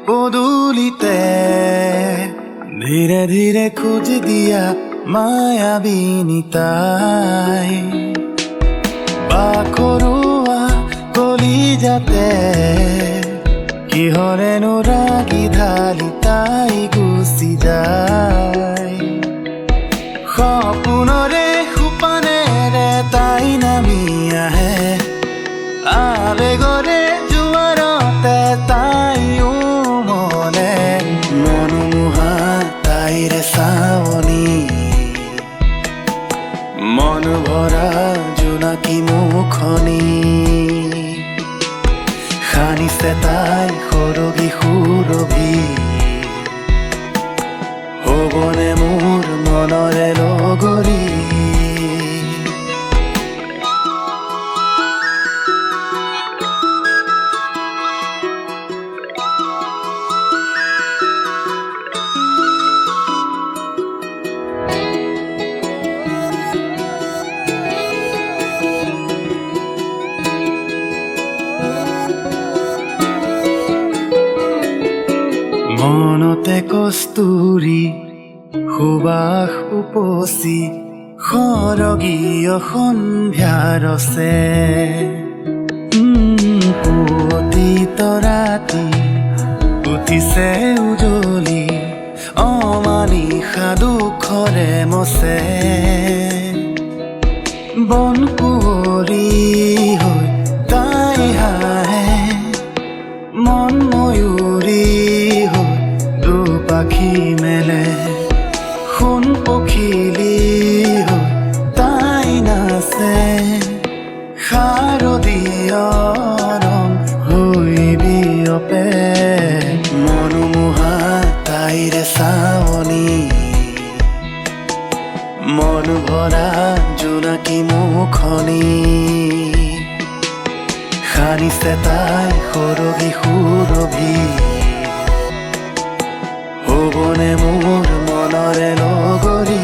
পদূলিতে ধীৰে ধীৰে খোঁজ দিয়া মায়াবিনী তাই বাখৰুৱা কলিজাতে কিহৰেনো ৰাগি ঢালি তাই গুচি যায় সপোনৰে সোপানেৰে তাই নামি আহে আবেগৰে জোৱাৰতে তাই উমলে মনোমোহা তাইৰে চাৱনি মন ভৰা জোনাকী মুখনি সানিছে তাই সৰগী সুৰভি হ'বনে মোৰ মনৰে লগৰী মনতে কস্তুৰী সুবাস উপচি সৰগীয় সন্ধ্যাৰ ৰচে পুৱতিত ৰাতি উঠিছে উজলি অমানিশা দুখৰে মচে বন কুঁৱৰী হৈ তাই হাঁহে মন ময়ূৰী হৈ দুপাখি মেলে সোণ পখিলী হৈ তাই নাচে শাৰদীয় ৰং হৈ বিয়পে মনোমোহা তাইৰে চাৱনি মন ভৰা জোনাকী মুখনি সানিছে তাই সৰগী সুৰভি হ'বনে মোৰ মনৰে লগৰী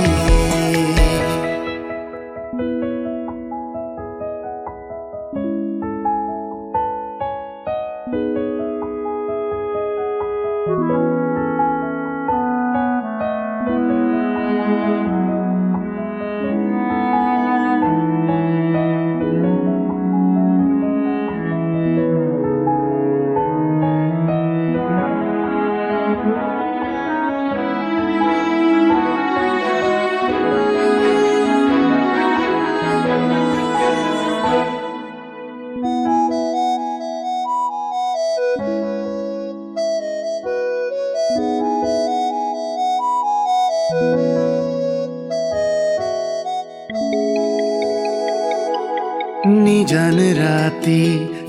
নিজান ৰাতি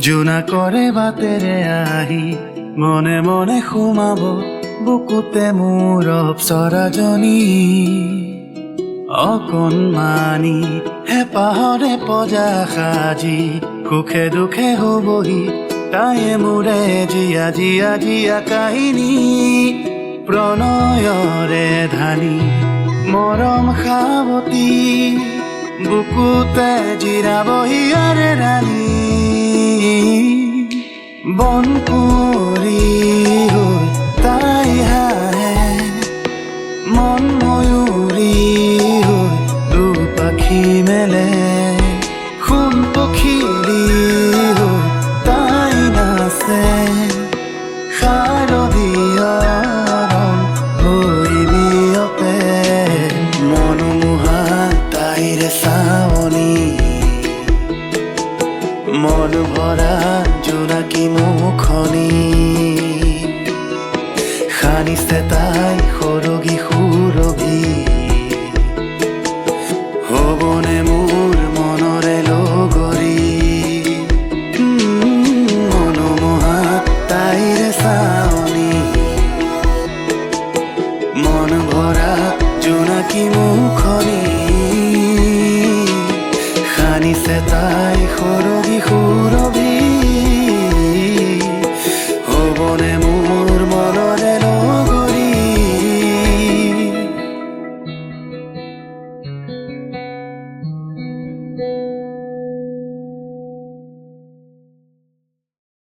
জোনাকৰে বাটেৰে আহি মনে মনে সোমাব বুকুতে মোৰ অপ্সৰাজনী অকণমানি হেঁপাহৰে পজা সাজি সুখে দুখে হ'বহি তায়ে মোৰে জীয়া জীয়া জীয়া কাহিনী প্ৰণয়ৰে ধানি মৰম সাৱতী বুকুতে জিৰাবহি আৰে ৰাণী বন কুঁৱৰী হৈ তাই হাঁহে মন ময়ূৰী হৈ দুপাখি মেলে সোণ পখিলী হৈ তাই নাচে শাৰদীয় ৰং হৈ বিয়পে মনোমোহা তাইৰে চাৱনি মন ভৰা জোনাকী মুখনি সানিছে তাই সৰগী সুৰভি হ'বনে মোৰ মনৰে লগৰী মনোমোহা তাইৰে চাৱনি মন ভৰা জোনাকী মুখনি সানিছে তাই সৰগী